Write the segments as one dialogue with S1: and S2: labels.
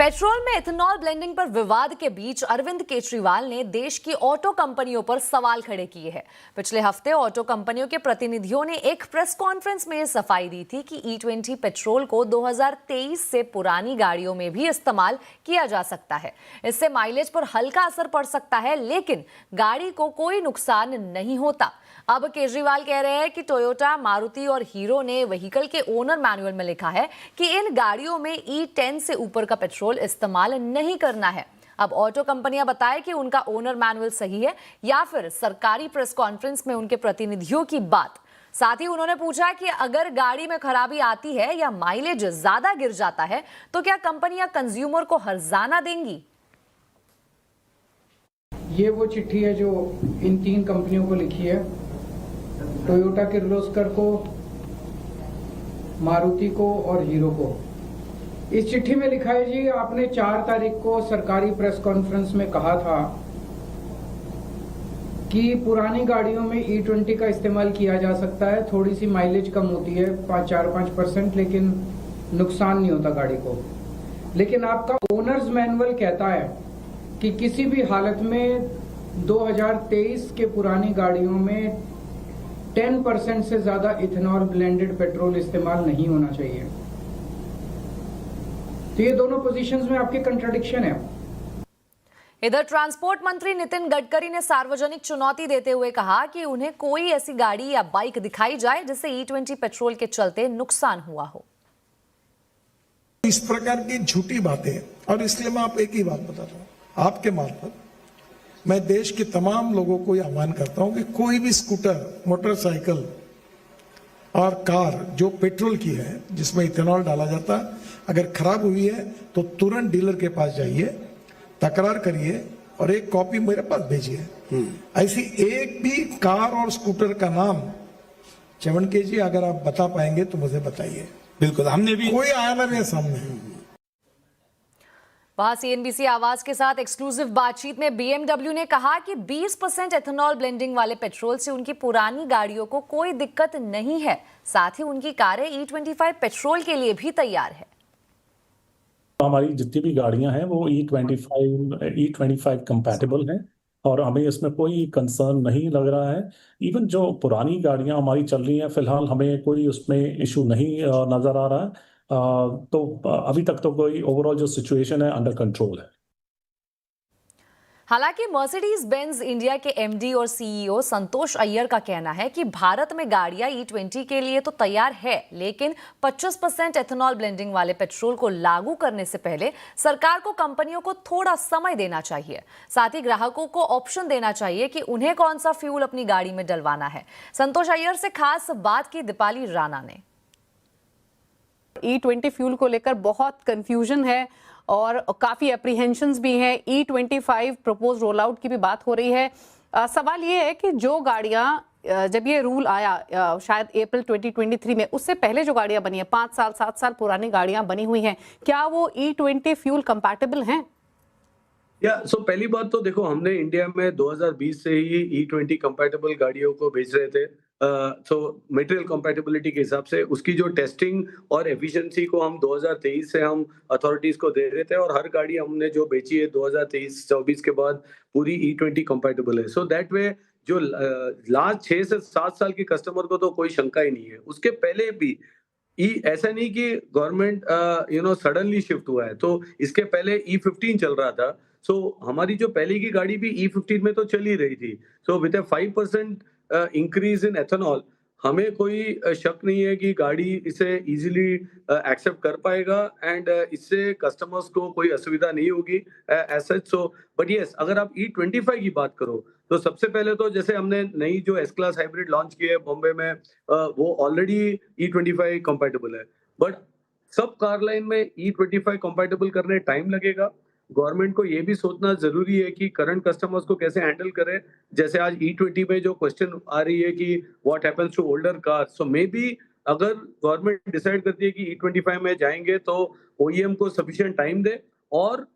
S1: Petrol में ethanol blending पर विवाद के बीच अरविंद केजरीवाल ने देश की ऑटो कंपनियों पर सवाल खड़े किए हैं। पिछले हफ्ते ऑटो कंपनियों के प्रतिनिधियों ने एक प्रेस कॉन्फ्रेंस में यह सफाई दी थी कि E20 पेट्रोल को 2023 से पुरानी गाड़ियों में भी इस्तेमाल किया जा सकता है। इससे माइलेज पर हल्का असर पड़ सकता है, लेकिन गाड़ी को कोई नुकसान नहीं होता। अब केजरीवाल कह रहे हैं कि टोयोटा, मारुति और हीरो ने व्हीकल के ओनर मैनुअल में लिखा है कि इन गाड़ियों में E10 से ऊपर का पेट्रोल इस्तेमाल नहीं करना है। अब ऑटो कंपनियां बताएं कि उनका ओनर मैनुअल सही है या फिर सरकारी प्रेस कॉन्फ्रेंस में उनके प्रतिनिधियों की बात। साथ ही उन्होंने पूछा कि अगर गाड़ी में खराबी आती है या माइलेज ज्यादा गिर जाता है तो क्या कंपनियां कंज्यूमर को हर्जाना देंगी।
S2: ये वो चिट्ठी है जो इन 3 कंपनियों को लिखी है, टोयोटा किर्लोस्कर को, मारुति को और हीरो को। इस चिट्ठी में लिखा है जी, आपने 4 तारीख को सरकारी प्रेस कॉन्फ्रेंस में कहा था कि पुरानी गाड़ियों में E20 का इस्तेमाल किया जा सकता है। थोड़ी सी माइलेज कम होती है 4-5%, लेकिन नुकसान नहीं होता गाड़ी को। लेकिन आपका ओनर्स मैनुअल कहता है कि किसी भी हालत में 2023 के पुरानी गाड़ियों में 10% से ज्यादा इथेनॉल ब्लेंडेड पेट्रोल इस्तेमाल नहीं होना चाहिए। तो ये दोनों पोजीशंस में आपके कंट्राडिक्शन है।
S1: इधर ट्रांसपोर्ट मंत्री नितिन गडकरी ने सार्वजनिक चुनौती देते हुए कहा कि उन्हें कोई ऐसी गाड़ी या बाइक दिखाई जाए जिसे E20 पेट्रोल के चलते नुकसान हुआ हो।
S3: इस प्रकार की झूठी बातें, और इसलिए मैं आप एक ही बात बता रहा हूं, आपके मार्फत मैं देश के तमाम लोगों को यह आह्वान करता हूं कि कोई भी स्कूटर, मोटरसाइकिल और कार जो पेट्रोल की है, जिसमें इथेनॉल डाला जाता है, अगर खराब हुई है तो तुरंत डीलर के पास जाइए, तकरार करिए और एक कॉपी मेरे पास भेजिए। ऐसी एक भी कार और स्कूटर का नाम चमनके जी अगर आप बता पाएंगे तो मुझे बताइए।
S4: बिल्कुल, हमने भी
S3: कोई आया ना मेरे सामने।
S1: वहां CNBC आवाज के साथ एक्सक्लूसिव बातचीत में BMW ने कहा कि 20% एथेनॉल ब्लेंडिंग वाले पेट्रोल से उनकी पुरानी गाड़ियों को कोई दिक्कत नहीं है। साथ ही उनकी कारें E25 पेट्रोल के लिए भी तैयार है।
S5: हमारी जितनी भी गाड़ियां हैं वो E25 कंपैटिबल हैं और हमें इसमें कोई कंसर्न नहीं लग रहा है। इवन जो पुरानी गाड़ियां हमारी चल रही हैं, फिलहाल हमें कोई उसमें इशू नहीं नजर आ रहा है। तो अभी तक तो कोई ओवरऑल जो सिचुएशन है अंडर कंट्रोल है।
S1: हालांकि मर्सिडीज बेंज इंडिया के MD और CEO संतोष अय्यर का कहना है कि भारत में गाड़ियां E20 के लिए तो तैयार है, लेकिन 25% एथेनॉल ब्लेंडिंग वाले पेट्रोल को लागू करने से पहले सरकार को कंपनियों को थोड़ा समय देना चाहिए। साथ ही ग्राहकों को ऑप्शन देना चाहिए कि उन्हें कौन सा फ्यूल अपनी गाड़ी में डलवाना है। संतोष अय्यर से खास बात की दीपाली राणा ने।
S6: E20 फ्यूल को लेकर बहुत कंफ्यूजन है और काफी एप्रीहेंशंस भी हैं। E25 प्रपोज रोल आउट की भी बात हो रही है। सवाल ये है कि जो गाड़ियां, जब ये रूल आया शायद अप्रैल 2023 में, उससे पहले जो गाड़ियां बनी है 5 साल 7 साल पुरानी गाड़ियां बनी हुई हैं, क्या वो E20 फ्यूल कंपैटिबल हैं?
S7: पहली बात तो देखो, हमने इंडिया में 2020 से ही E20 कंपैटिबल गाड़ियों को भेज रहे थे। मटेरियल कंपैटिबिलिटी के हिसाब से उसकी जो टेस्टिंग और एफिशिएंसी को हम 2023 से हम अथॉरिटीज को दे रहे थे, और हर गाड़ी हमने जो बेची है 2023-24 के बाद पूरी E20 कंपैटिबल है। सो दैट वे जो लास्ट 6 से 7 साल के कस्टमर को तो कोई शंका ही नहीं है। उसके पहले भी ऐसा नहीं कि गवर्नमेंट सडनली शिफ्ट हुआ है, तो इसके पहले E15 चल रहा था। हमारी जो पहले की गाड़ी भी E15 में तो चल ही रही थी। विद 5% इंक्रीज इन एथेनॉल, हमें कोई शक नहीं है कि गाड़ी इसे इजीली एक्सेप्ट कर पाएगा, एंड इससे कस्टमर्स को कोई असुविधा नहीं होगी एज सच। बट यस, अगर आप E25 की बात करो तो सबसे पहले तो जैसे हमने नई जो एस क्लास हाइब्रिड लॉन्च की है बॉम्बे में, वो ऑलरेडी E25 कंपैटिबल है। बट सब कार लाइन में E25 कंपैटिबल करने टाइम लगेगा। गवर्नमेंट को ये भी सोचना जरूरी है कि करंट कस्टमर्स को कैसे हैंडल करे। जैसे आज E20 में जो क्वेश्चन आ रही है कि what happens to older car, so may be अगर गवर्नमेंट डिसाइड करती है कि E25 में जाएंगे तो OEM को सफिशिएंट टाइम दे, और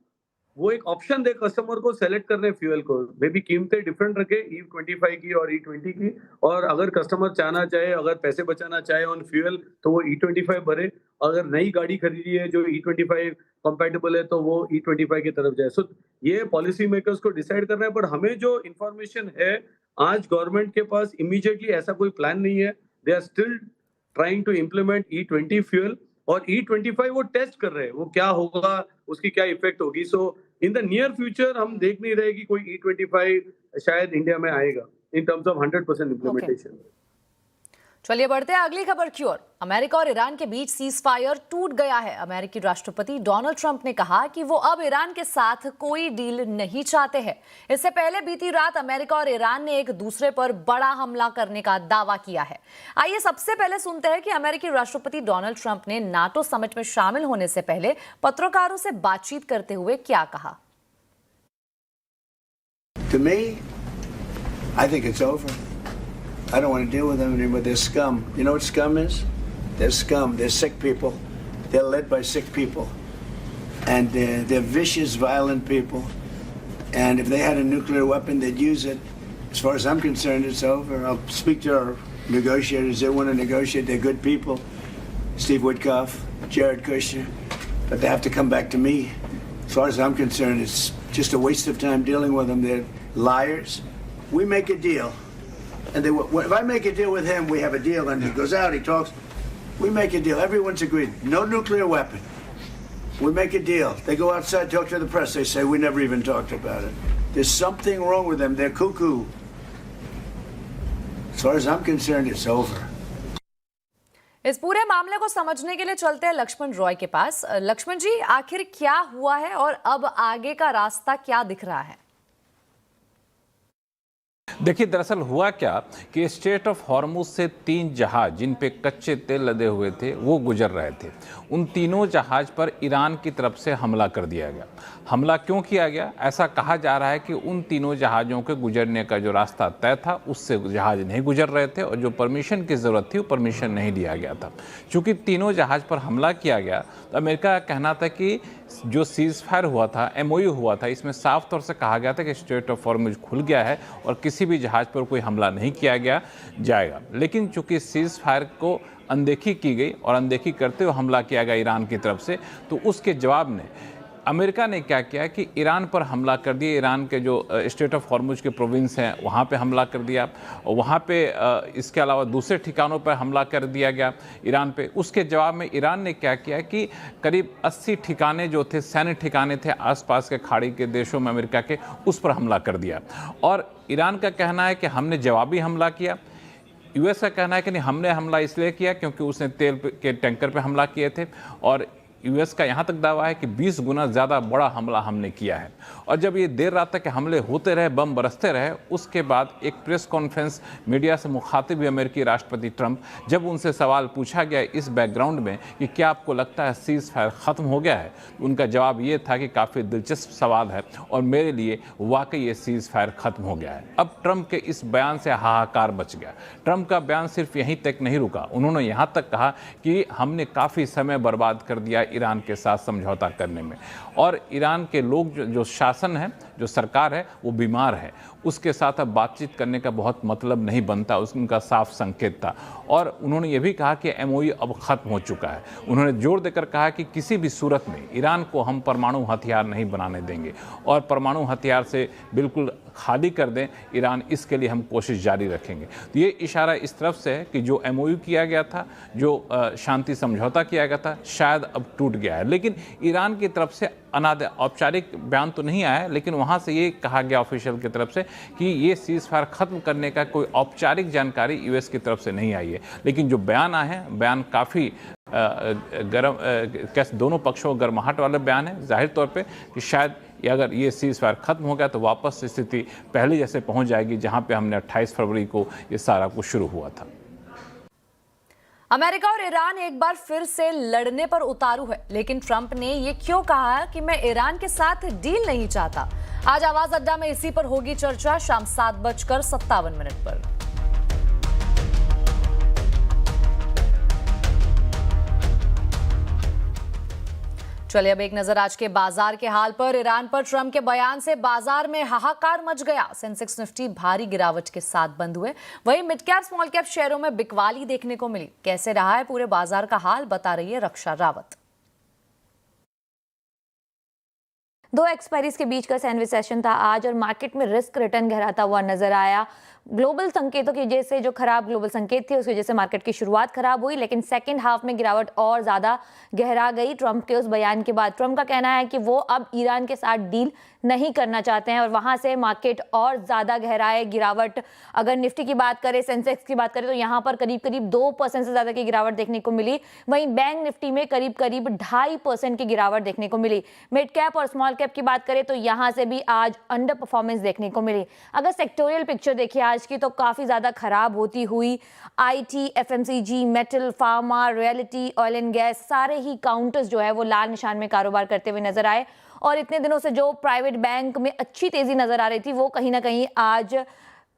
S7: वो एक ऑप्शन दे कस्टमर को सेलेक्ट करने फ्यूल को, मे बी कीमतें डिफरेंट रखे E25 की और E20 की, और अगर कस्टमर चाहना चाहे, अगर पैसे बचाना चाहे ऑन फ्यूल तो वो E25 भरे, अगर नई गाड़ी खरीदी है जो E25 कंपैटिबल है तो वो E25 की तरफ जाए। सो ये पॉलिसी मेकर्स को डिसाइड करना है, बट हमें जो इंफॉर्मेशन है आज गवर्नमेंट के पास इमीडिएटली ऐसा कोई प्लान नहीं है। They are still trying to implement E20 fuel, और E25 वो टेस्ट कर रहे हैं, वो क्या होगा, उसकी क्या इफेक्ट होगी। सो इन द नियर फ्यूचर हम देख नहीं रहे कि कोई E25 शायद इंडिया में आएगा इन टर्म्स ऑफ 100% इम्प्लीमेंटेशन।
S1: चलिए बढ़ते हैं अगली खबर की ओर। अमेरिका और ईरान के बीच सीज फायर टूट गया है। अमेरिकी राष्ट्रपति डोनाल्ड ट्रंप ने कहा कि वो अब ईरान के साथ कोई डील नहीं चाहते हैं। इससे पहले बीती रात अमेरिका और ईरान ने एक दूसरे पर बड़ा हमला करने का दावा किया है। आइए सबसे पहले सुनते हैं कि अमेरिकी राष्ट्रपति डोनाल्ड ट्रंप ने नाटो समिट में शामिल होने से पहले पत्रकारों से बातचीत करते हुए क्या कहा।
S4: To me, I think it's over. I don't want to deal with them anymore. They're scum. You know what scum is? They're scum. They're sick people. They're led by sick people. And they're vicious, violent people. And if they had a nuclear weapon, they'd use it. As far as I'm concerned, it's over. I'll speak to our negotiators. They want to negotiate. They're good people. Steve Witkoff, Jared Kushner. But they have to come back to me. As far as I'm concerned, it's just a waste of time dealing with them. They're liars. We make a deal. And if I make a deal with him, we have a deal, and he goes out, he talks. We make a deal. Everyone's agreed. No nuclear weapon. We make a deal. They go outside, talk to the press. They say, we never even talked about it. There's something wrong with them. They're cuckoo. As far as I'm concerned, it's over.
S1: इस पूरे मामले को समझने के लिए चलते हैं लक्ष्मण रॉय के पास। लक्ष्मण जी, आखिर क्या हुआ है और अब आगे का रास्ता क्या दिख रहा है?
S8: देखिए, दरअसल हुआ क्या कि स्ट्रेट ऑफ हॉर्मुज से 3 जहाज जिन पे कच्चे तेल लदे हुए थे वो गुजर रहे थे। उन तीनों जहाज पर ईरान की तरफ से हमला कर दिया गया। हमला क्यों किया गया? ऐसा कहा जा रहा है कि उन तीनों जहाज़ों के गुजरने का जो रास्ता तय था उससे जहाज़ नहीं गुजर रहे थे, और जो परमिशन की ज़रूरत थी वो परमिशन नहीं दिया गया था। चूँकि तीनों जहाज़ पर हमला किया गया तो अमेरिका का कहना था कि जो सीज़ फायर हुआ था, MOU हुआ था, इसमें साफ तौर से कहा गया था कि स्ट्रेट ऑफ हॉर्मुज खुल गया है और किसी भी जहाज़ पर कोई हमला नहीं किया जाएगा। लेकिन चूँकि सीज़ फायर को अनदेखी की गई और अनदेखी करते हुए हमला किया गया ईरान की तरफ से, तो उसके जवाब में अमेरिका ने क्या किया कि ईरान पर हमला कर दिया। ईरान के जो स्टेट ऑफ हॉर्मुज के प्रोविंस हैं वहाँ पे हमला कर दिया, और वहाँ पे इसके अलावा दूसरे ठिकानों पर हमला कर दिया गया ईरान पे। उसके जवाब में ईरान ने क्या किया कि करीब 80 ठिकाने जो थे, सैन्य ठिकाने थे आसपास के खाड़ी के देशों में अमेरिका के, उस पर हमला कर दिया। और ईरान का कहना है कि हमने जवाबी हमला किया। US का कहना है कि नहीं, हमने हमला इसलिए किया क्योंकि उसने तेल के टैंकर पे हमला किए थे, और US का यहाँ तक दावा है कि 20 गुना ज़्यादा बड़ा हमला हमने किया है। और जब ये देर रात तक हमले होते रहे, बम बरसते रहे, उसके बाद एक प्रेस कॉन्फ्रेंस मीडिया से मुखातिब हुए अमेरिकी राष्ट्रपति ट्रंप, जब उनसे सवाल पूछा गया इस बैकग्राउंड में कि क्या आपको लगता है सीज़ फायर ख़त्म हो गया है, उनका जवाब ये था कि काफ़ी दिलचस्प सवाल है और मेरे लिए वाकई ये सीज़ फायर ख़त्म हो गया है। अब ट्रंप के इस बयान से हाहाकार मच गया। ट्रंप का बयान सिर्फ यहीं तक नहीं रुका, उन्होंने यहाँ तक कहा कि हमने काफ़ी समय बर्बाद कर दिया ईरान के साथ समझौता करने में, और ईरान के लोग जो शासन है, जो सरकार है, वो बीमार है, उसके साथ अब बातचीत करने का बहुत मतलब नहीं बनता, उनका साफ संकेत था। और उन्होंने ये भी कहा कि MOU अब ख़त्म हो चुका है। उन्होंने जोर देकर कहा कि किसी भी सूरत में ईरान को हम परमाणु हथियार नहीं बनाने देंगे, और परमाणु हथियार से बिल्कुल खाली कर दें ईरान, इसके लिए हम कोशिश जारी रखेंगे। तो ये इशारा इस तरफ से है कि जो MOU किया गया था, जो शांति समझौता किया गया था, शायद अब टूट गया है। लेकिन ईरान की तरफ से औपचारिक बयान तो नहीं आया, लेकिन वहाँ से ये कहा गया ऑफिशियल की तरफ से कि ये सीज़ फायर ख़त्म करने का कोई औपचारिक जानकारी US की तरफ से नहीं आई है। लेकिन जो बयान आए हैं, बयान काफ़ी कैसे दोनों पक्षों को गर्माहट वाला बयान है। जाहिर तौर पे कि शायद अगर ये सीज़ फायर ख़त्म हो गया तो वापस स्थिति पहले जैसे पहुंच जाएगी जहां पे हमने 28 फरवरी को ये सारा कुछ शुरू हुआ था।
S1: अमेरिका और ईरान एक बार फिर से लड़ने पर उतारू है, लेकिन ट्रंप ने ये क्यों कहा कि मैं ईरान के साथ डील नहीं चाहता? आज आवाज अड्डा में इसी पर होगी चर्चा, शाम 7:57 पर। चलिए अब एक नजर आज के बाजार के हाल पर। ईरान पर ट्रंप के बयान से बाजार में हाहाकार मच गया। सेंसेक्स निफ्टी भारी गिरावट के साथ बंद हुए। वहीं मिड कैप स्मॉल कैप शेयरों में बिकवाली देखने को मिली। कैसे रहा है पूरे बाजार का हाल, बता रही है रक्षा रावत।
S9: दो एक्सपायरीज के बीच का सैंडविच सेशन था आज और मार्केट में रिस्क रिटर्न गहराता हुआ नजर आया। ग्लोबल संकेतों की वजह से, जो खराब ग्लोबल संकेत थे उसकी वजह से मार्केट की शुरुआत खराब हुई, लेकिन सेकंड हाफ में गिरावट और ज्यादा गहरा गई ट्रंप के उस बयान के बाद। ट्रंप का कहना है कि वो अब ईरान के साथ डील नहीं करना चाहते हैं और वहां से मार्केट और ज्यादा गहराए गिरावट। अगर निफ्टी की बात करें, सेंसेक्स की बात करें तो यहाँ पर करीब 2% से ज्यादा की गिरावट देखने को मिली। वहीं बैंक निफ्टी में करीब 2.5% की गिरावट देखने को मिली। मिड कैप और स्मॉल कैप की बात करें तो यहाँ से भी आज अंडर परफॉर्मेंस देखने को मिली। अगर सेक्टोरियल पिक्चर देखिए आज की तो काफी ज्यादा खराब होती हुई IT, FMCG, metal, pharma, reality, oil and gas, सारे ही काउंटर्स जो है वो लाल निशान में कारोबार करते हुए नजर आए। और इतने दिनों से जो प्राइवेट बैंक में अच्छी तेजी नजर आ रही थी वो कहीं ना कहीं आज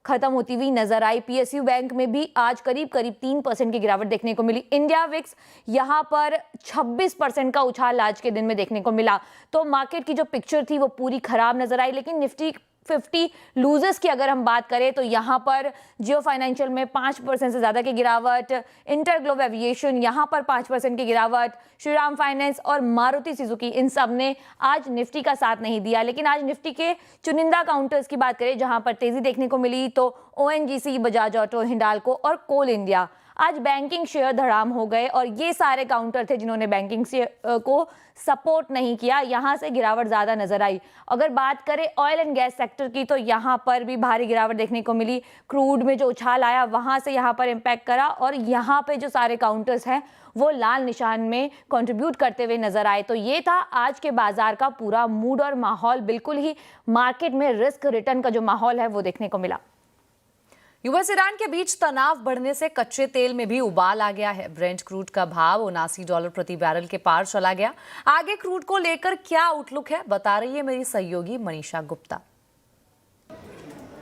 S9: खत्म होती हुई नजर आई। पीएसयू बैंक में भी आज करीब 3% की गिरावट देखने को मिली। इंडिया विक्स यहां पर 26% का उछाल आज के दिन में देखने को मिला। तो मार्केट की जो पिक्चर थी वो पूरी खराब नजर आई। लेकिन निफ्टी 50 लूजर्स की अगर हम बात करें तो यहाँ पर जियो फाइनेंशियल में 5% से ज़्यादा की गिरावट, इंटरग्लोब एविएशन यहाँ पर 5% की गिरावट, श्रीराम फाइनेंस और मारुति सुजुकी, इन सब ने आज निफ्टी का साथ नहीं दिया। लेकिन आज निफ्टी के चुनिंदा काउंटर्स की बात करें जहाँ पर तेज़ी देखने को मिली तो ओएनजीसी, बजाज ऑटो, हिंडाल्को और कोल इंडिया। आज बैंकिंग शेयर धड़ाम हो गए और ये सारे काउंटर थे जिन्होंने बैंकिंग शेयर को सपोर्ट नहीं किया, यहाँ से गिरावट ज़्यादा नजर आई। अगर बात करें ऑयल एंड गैस सेक्टर की तो यहाँ पर भी भारी गिरावट देखने को मिली। क्रूड में जो उछाल आया वहाँ से यहाँ पर इम्पैक्ट करा और यहाँ पे जो सारे काउंटर्स हैं वो लाल निशान में कंट्रीब्यूट करते हुए नजर आए। तो ये था आज के बाजार का पूरा मूड और माहौल। बिल्कुल ही मार्केट में रिस्क रिटर्न का जो माहौल है वो देखने को मिला।
S1: यूएस ईरान के बीच तनाव बढ़ने से कच्चे तेल में भी उबाल आ गया है। ब्रेंट क्रूड का भाव $79 प्रति बैरल के पार चला गया। आगे क्रूड को लेकर क्या आउटलुक है, बता रही है मेरी सहयोगी मनीषा गुप्ता।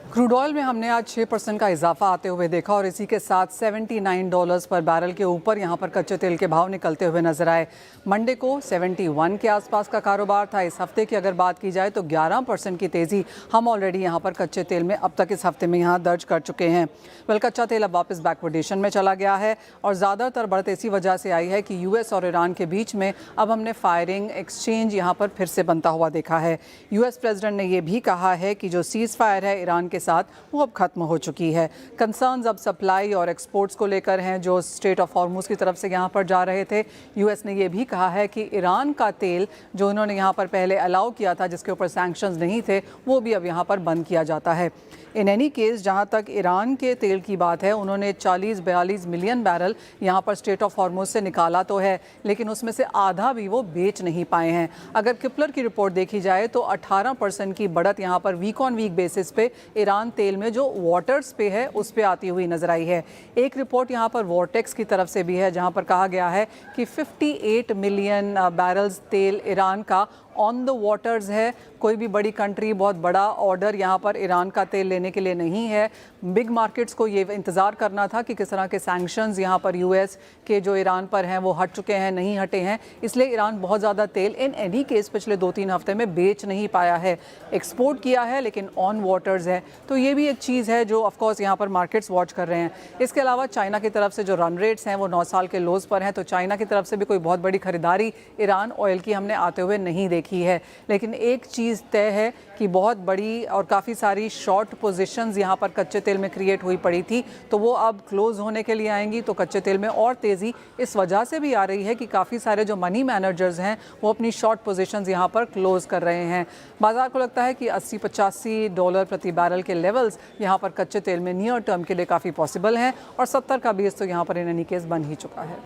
S10: क्रूड ऑयल में हमने आज 6% का इजाफा आते हुए देखा और इसी के साथ $79 पर बैरल के ऊपर यहां पर कच्चे तेल के भाव निकलते हुए नजर आए। मंडे को 71 के आसपास का कारोबार था। इस हफ्ते की अगर बात की जाए तो 11% की तेज़ी हम ऑलरेडी यहां पर कच्चे तेल में अब तक इस हफ्ते में यहां दर्ज कर चुके हैं। वेल, कच्चा तेल अब वापस बैकवर्डेशन में चला गया है और ज़्यादातर बढ़त इसी वजह से आई है कि यूएस और ईरान के बीच में अब हमने फायरिंग एक्सचेंज यहाँ पर फिर से बनता हुआ देखा है। यूएस प्रेसिडेंट ने यह भी कहा है कि जो सीज फायर है ईरान के साथ वो अब खत्म हो चुकी है। कंसर्न्स अब सप्लाई और एक्सपोर्ट्स को लेकर हैं जो स्ट्रेट ऑफ हॉर्मुज की तरफ से यहाँ पर जा रहे थे। यूएस ने ये भी कहा है कि ईरान का तेल जो इन्होंने यहाँ पर पहले अलाउ किया था, जिसके ऊपर सैंक्शंस नहीं थे, वो भी अब यहाँ पर बंद किया जाता है। इन एनी केस, जहाँ तक ईरान के तेल की बात है, उन्होंने 40-42 मिलियन बैरल यहाँ पर स्ट्रेट ऑफ हॉर्मुज से निकाला तो है, लेकिन उसमें से आधा भी वो बेच नहीं पाए हैं। अगर किपलर की रिपोर्ट देखी जाए तो 18% की बढ़त यहाँ पर वीक ऑन वीक बेसिस पे ईरान तेल में जो वाटर्स पे है उस पे आती हुई नजर आई है। एक रिपोर्ट यहाँ पर वॉर्टेक्स की तरफ से भी है जहाँ पर कहा गया है कि 58 मिलियन बैरल्स तेल ईरान का ऑन द वाटर्स है। कोई भी बड़ी कंट्री बहुत बड़ा ऑर्डर यहाँ पर ईरान का तेल लेने के लिए नहीं है। बिग मार्केट्स को ये इंतज़ार करना था कि किस तरह के सैंक्शंस यहाँ पर यूएस के जो ईरान पर हैं वो हट चुके हैं, नहीं हटे हैं, इसलिए ईरान बहुत ज़्यादा तेल इन एनी केस पिछले 2-3 हफ्ते में बेच नहीं पाया है। एक्सपोर्ट किया है लेकिन ऑन वाटर्स है, तो ये भी एक चीज़ है जो ऑफकोर्स यहाँ पर मार्केट्स वॉच कर रहे हैं। इसके अलावा चाइना की तरफ से जो रन रेट्स हैं वो 9 साल के लोज पर हैं, तो चाइना की तरफ से भी कोई बहुत बड़ी खरीदारी ईरान ऑयल की हमने आते हुए नहीं देखी है। लेकिन एक चीज़ तय है कि बहुत बड़ी और काफ़ी सारी शॉर्ट पोजीशंस यहाँ पर कच्चे तेल में क्रिएट हुई पड़ी थी, तो वो अब क्लोज होने के लिए आएंगी। तो कच्चे तेल में और तेज़ी इस वजह से भी आ रही है कि काफ़ी सारे जो मनी मैनेजर्स हैं वो अपनी शॉर्ट पोजीशंस यहाँ पर क्लोज कर रहे हैं। बाजार को लगता है कि $80-85 प्रति बैरल के लेवल्स यहाँ पर कच्चे तेल में नियर टर्म के लिए काफ़ी पॉसिबल हैं और 70 का बेस तो यहाँ पर इन एनी केस बन ही चुका है।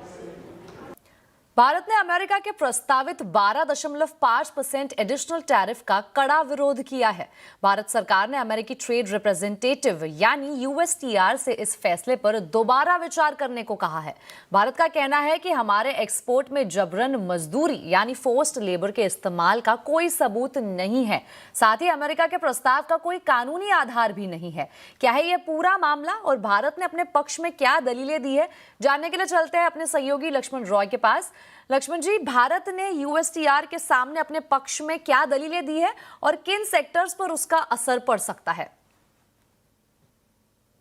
S1: भारत ने अमेरिका के प्रस्तावित 12.5% एडिशनल टैरिफ का कड़ा विरोध किया है। भारत सरकार ने अमेरिकी ट्रेड रिप्रेजेंटेटिव यानी यूएसटीआर से इस फैसले पर दोबारा विचार करने को कहा है। भारत का कहना है कि हमारे एक्सपोर्ट में जबरन मजदूरी यानी फोर्स्ड लेबर के इस्तेमाल का कोई सबूत नहीं है। साथ ही अमेरिका के प्रस्ताव का कोई कानूनी आधार भी नहीं है। क्या है यह पूरा मामला और भारत ने अपने पक्ष में क्या दलीलें दी है, जानने के लिए चलते हैं अपने सहयोगी लक्ष्मण रॉय के पास। लक्ष्मण जी, भारत ने यूएसटीआर के सामने अपने पक्ष में क्या दलीलें दी है और किन सेक्टर्स पर उसका असर पड़ सकता है?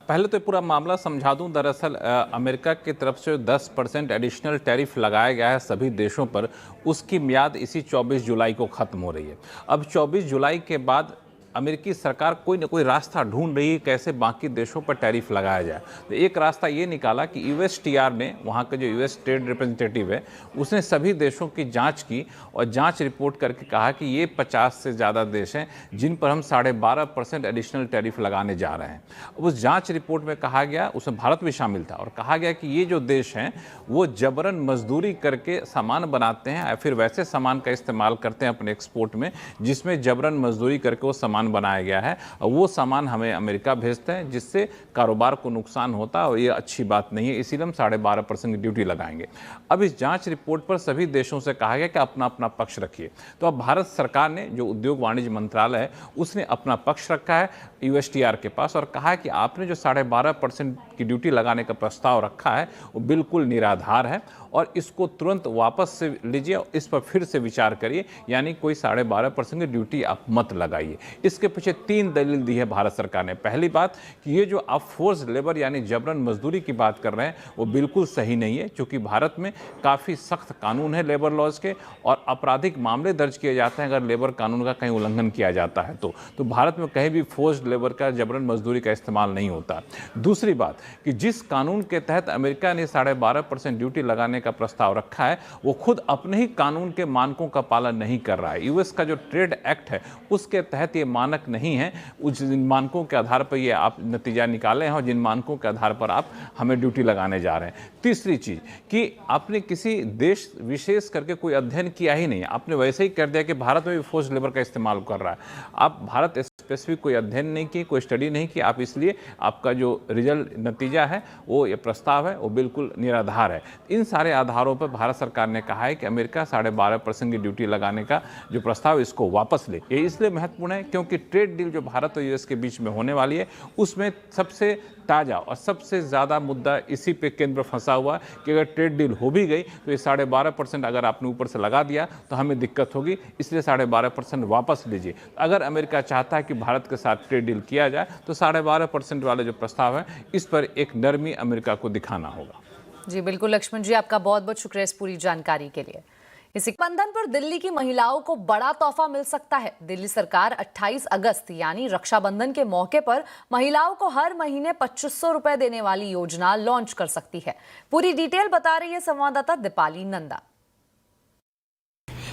S8: पहले तो पूरा मामला समझा दूं। दरअसल अमेरिका की तरफ से 10% एडिशनल टैरिफ लगाया गया है सभी देशों पर, उसकी मियाद इसी 24 जुलाई को खत्म हो रही है। अब 24 जुलाई के बाद अमेरिकी सरकार कोई ना कोई रास्ता ढूंढ रही है कैसे बाकी देशों पर टैरिफ लगाया जाए। तो एक रास्ता ये निकाला कि यूएसटीआर ने, वहाँ का जो यूएस ट्रेड रिप्रेजेंटेटिव है, उसने सभी देशों की जांच की और जांच रिपोर्ट करके कहा कि ये 50 से ज़्यादा देश हैं जिन पर हम 12.5% एडिशनल टैरिफ लगाने जा रहे हैं। उस जाँच रिपोर्ट में कहा गया, उसमें भारत भी शामिल था, और कहा गया कि ये जो देश हैं वो जबरन मजदूरी करके सामान बनाते हैं या फिर वैसे सामान का इस्तेमाल करते हैं अपने एक्सपोर्ट में जिसमें जबरन मजदूरी करके वो सामान बनाया गया है, और वो सामान हमें अमेरिका भेजते हैं जिससे कारोबार को नुकसान होता है और ये अच्छी बात नहीं है, इसीलिए हम 12.5% की ड्यूटी लगाएंगे। अब इस जांच रिपोर्ट पर सभी देशों से कहा गया कि अपना अपना पक्ष रखिए। तो अब भारत सरकार ने, जो उद्योग वाणिज्य मंत्रालय है, उसने अपना पक्ष रखा है यूएसटीआर के पास और कहा है कि आपने जो 12.5% की ड्यूटी लगाने का प्रस्ताव रखा है वो बिल्कुल निराधार है और इसको तुरंत वापस से लीजिए और इस पर फिर से विचार करिए, यानी कोई 12.5% की ड्यूटी आप मत लगाइए। इसके पीछे 3 दलील दी है भारत सरकार ने। पहली बात कि ये जो आप फोर्स लेबर यानी जबरन मजदूरी की बात कर रहे हैं वो बिल्कुल सही नहीं है, क्योंकि भारत में काफ़ी सख्त कानून है लेबर लॉज के और आपराधिक मामले दर्ज किए जाते हैं अगर लेबर कानून का कहीं उल्लंघन किया जाता है तो भारत में कहीं भी फोर्स लेबर का, जबरन मजदूरी का इस्तेमाल नहीं होता। दूसरी बात कि जिस कानून के तहत अमेरिका ने 12.5% ड्यूटी लगाने का प्रस्ताव रखा है वो खुद अपने ही कानून के मानकों का पालन नहीं कर रहा है। यूएस का जो ट्रेड एक्ट है उसके तहत ये मानक नहीं है, जिन मानकों के आधार पर ये आप नतीजा निकाले हैं और जिन मानकों के आधार पर आप हमें ड्यूटी लगाने जा रहे हैं। तीसरी चीज कि आपने किसी देश विशेष करके कोई अध्ययन किया ही नहीं, आपने वैसे ही कर दिया कि भारत में भी फोर्स लेबर का इस्तेमाल कर रहा है। आप भारत स्पेसिफिक कोई अध्ययन नहीं किए, कोई स्टडी नहीं की, आप इसलिए आपका जो रिजल्ट नतीजा है वो ये प्रस्ताव है वो बिल्कुल निराधार है। इन सारे आधारों पर भारत सरकार ने कहा है कि अमेरिका 12.5% की ड्यूटी लगाने का जो प्रस्ताव इसको वापस ले। ये इसलिए महत्वपूर्ण है क्योंकि ट्रेड डील जो भारत और यूएस के बीच में होने वाली है उसमें सबसे ताज़ा और सबसे ज़्यादा मुद्दा इसी पे केंद्र फंसा हुआ है कि अगर ट्रेड डील हो भी गई तो ये 12.5% अगर आपने ऊपर से लगा दिया तो हमें दिक्कत होगी, इसलिए 12.5% वापस लीजिए। अगर अमेरिका चाहता है कि भारत के साथ ट्रेड डील किया जाए तो 12.5% वाले जो प्रस्ताव है इस पर एक नरमी अमेरिका को दिखाना होगा।
S1: जी बिल्कुल लक्ष्मण जी, आपका बहुत बहुत शुक्रिया इस पूरी जानकारी के लिए। इसी बंधन पर दिल्ली की महिलाओं को बड़ा तोहफा मिल सकता है। दिल्ली सरकार 28 अगस्त यानी रक्षाबंधन के मौके पर महिलाओं को हर महीने 2500 रुपए देने वाली योजना लॉन्च कर सकती है। पूरी डिटेल बता रही है संवाददाता दीपाली नंदा।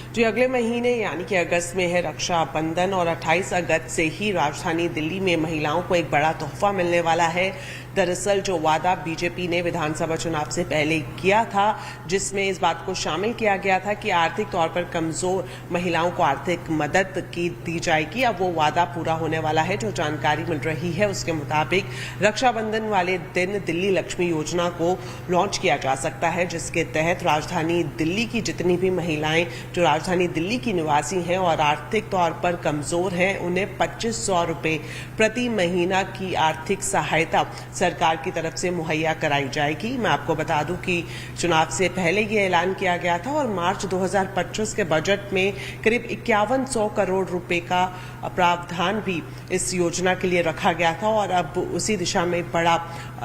S11: जो अगले महीने यानी कि अगस्त में है रक्षाबंधन और 28 अगस्त से ही राजधानी दिल्ली में महिलाओं को एक बड़ा तोहफा मिलने वाला है। दरअसल जो वादा बीजेपी ने विधानसभा चुनाव से पहले किया था जिसमें इस बात को शामिल किया गया था कि आर्थिक तौर पर कमजोर महिलाओं को आर्थिक मदद की दी जाएगी, अब वो वादा पूरा होने वाला है। जो जानकारी मिल रही है उसके मुताबिक रक्षाबंधन वाले दिन दिल्ली लक्ष्मी योजना को लॉन्च किया जा सकता है, जिसके तहत राजधानी दिल्ली की जितनी भी महिलाएं जो राजधानी दिल्ली की निवासी हैं और आर्थिक तौर पर कमजोर हैं उन्हें 2500 रुपए प्रति महीना की आर्थिक सहायता सरकार की तरफ से मुहैया कराई जाएगी। मैं आपको बता दूं कि चुनाव से पहले ये ऐलान किया गया था और मार्च 2025 के बजट में करीब 5100 करोड़ रुपए का प्रावधान भी इस योजना के लिए रखा गया था और अब उसी दिशा में बड़ा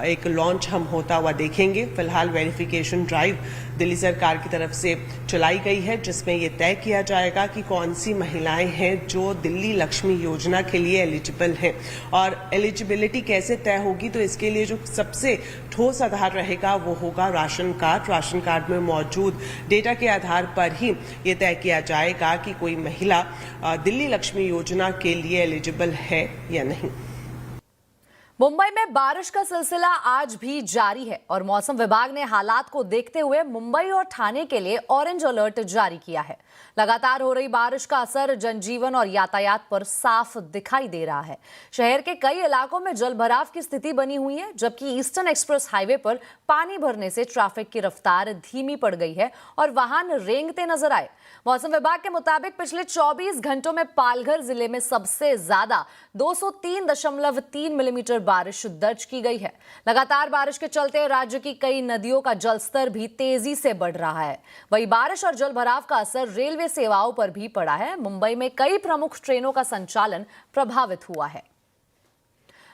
S11: एक लॉन्च हम होता हुआ देखेंगे। फिलहाल वेरिफिकेशन ड्राइव दिल्ली सरकार की तरफ से चलाई गई है जिसमें यह तय किया जाएगा कि कौन सी महिलाएं हैं जो दिल्ली लक्ष्मी योजना के लिए एलिजिबल हैं और एलिजिबिलिटी कैसे तय होगी। तो इसके लिए जो सबसे ठोस आधार रहेगा वो होगा राशन कार्ड। राशन कार्ड में मौजूद डेटा के आधार पर ही ये तय किया जाएगा कि कोई महिला दिल्ली लक्ष्मी योजना के लिए एलिजिबल है या नहीं।
S1: मुंबई में बारिश का सिलसिला आज भी जारी है और मौसम विभाग ने हालात को देखते हुए मुंबई और ठाणे के लिए ऑरेंज अलर्ट जारी किया है। लगातार हो रही बारिश का असर जनजीवन और यातायात पर साफ दिखाई दे रहा है। शहर के कई इलाकों में जलभराव की स्थिति बनी हुई है, जबकि ईस्टर्न एक्सप्रेस हाईवे पर पानी भरने से ट्रैफिक की रफ्तार धीमी पड़ गई है और वाहन रेंगते नजर आए। मौसम विभाग के मुताबिक पिछले 24 घंटों में पालघर जिले में सबसे ज्यादा 203.3 मिलीमीटर बारिश दर्ज की गई है। लगातार बारिश के चलते राज्य की कई नदियों का जलस्तर भी तेजी से बढ़ रहा है। वहीं बारिश और जलभराव का असर रेलवे सेवाओं पर भी पड़ा है। मुंबई में कई प्रमुख ट्रेनों का संचालन प्रभावित हुआ है।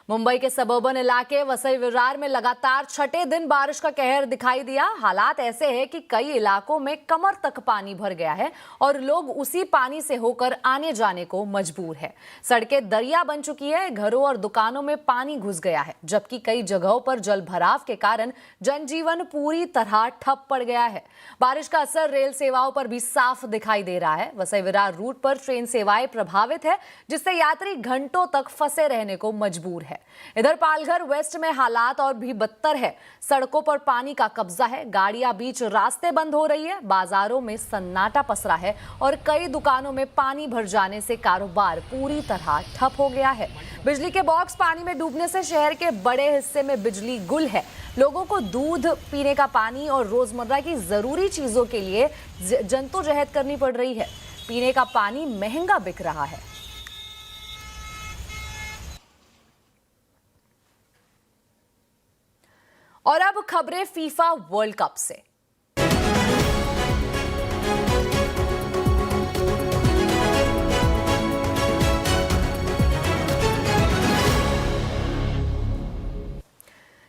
S1: मुंबई के सबर्बन इलाके वसई विरार में लगातार छठे दिन बारिश का कहर दिखाई दिया। हालात ऐसे हैं कि कई इलाकों में कमर तक पानी भर गया है और लोग उसी पानी से होकर आने जाने को मजबूर है। सड़कें दरिया बन चुकी है, घरों और दुकानों में पानी घुस गया है, जबकि कई जगहों पर जल भराव के कारण जनजीवन पूरी तरह ठप पड़ गया है। बारिश का असर रेल सेवाओं पर भी साफ दिखाई दे रहा है। वसई विरार रूट पर ट्रेन सेवाएं प्रभावित है, जिससे यात्री घंटों तक फंसे रहने को मजबूर है। इधर पालघर वेस्ट में हालात और भी बदतर है। सड़कों पर पानी का कब्जा है, गाड़ियां बीच रास्ते बंद हो रही है, बाजारों में सन्नाटा पसरा है और कई दुकानों में पानी भर जाने से कारोबार पूरी तरह ठप हो गया है। बिजली के बॉक्स पानी में डूबने से शहर के बड़े हिस्से में बिजली गुल है। लोगों को दूध, पीने का पानी और रोजमर्रा की जरूरी चीजों के लिए जद्दोजहद करनी पड़ रही है। पीने का पानी महंगा बिक रहा है। और अब खबरें फीफा वर्ल्ड कप से।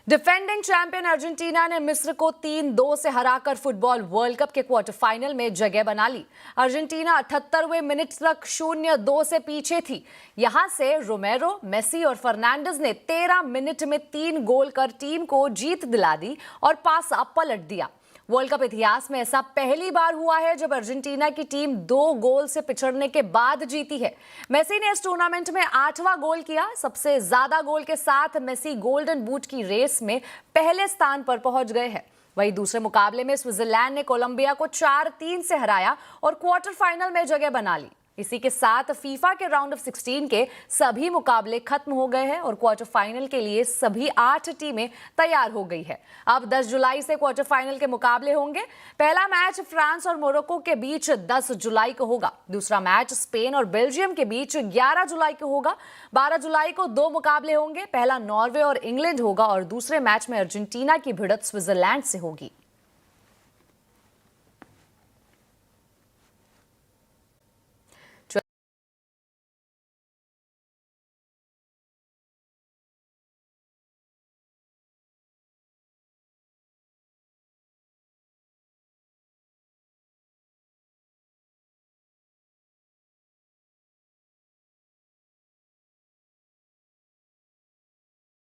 S1: डिफेंडिंग चैंपियन अर्जेंटीना ने मिस्र को 3-2 से हराकर फुटबॉल वर्ल्ड कप के क्वार्टर फाइनल में जगह बना ली। अर्जेंटीना 78वें मिनट तक 0-2 से पीछे थी। यहां से रोमेरो, मेसी और फर्नांडिस ने 13 मिनट में 3 गोल कर टीम को जीत दिला दी और पासा पलट दिया। वर्ल्ड कप इतिहास में ऐसा पहली बार हुआ है जब अर्जेंटीना की टीम 2 गोल से पिछड़ने के बाद जीती है। मेसी ने इस टूर्नामेंट में 8वां गोल किया। सबसे ज्यादा गोल के साथ मेसी गोल्डन बूट की रेस में पहले स्थान पर पहुंच गए हैं। वहीं दूसरे मुकाबले में स्विट्जरलैंड ने कोलंबिया को 4-3 से हराया और क्वार्टर फाइनल में जगह बना ली। इसी के साथ फीफा के राउंड ऑफ 16 के सभी मुकाबले खत्म हो गए हैं और क्वार्टर फाइनल के लिए सभी 8 टीमें तैयार हो गई है। अब 10 जुलाई से क्वार्टर फाइनल के मुकाबले होंगे। पहला मैच फ्रांस और मोरक्को के बीच 10 जुलाई को होगा। दूसरा मैच स्पेन और बेल्जियम के बीच 11 जुलाई को होगा। 12 जुलाई को 2 मुकाबले होंगे। पहला नॉर्वे और इंग्लैंड होगा और दूसरे मैच में अर्जेंटीना की भिड़ंत स्विट्जरलैंड से होगी।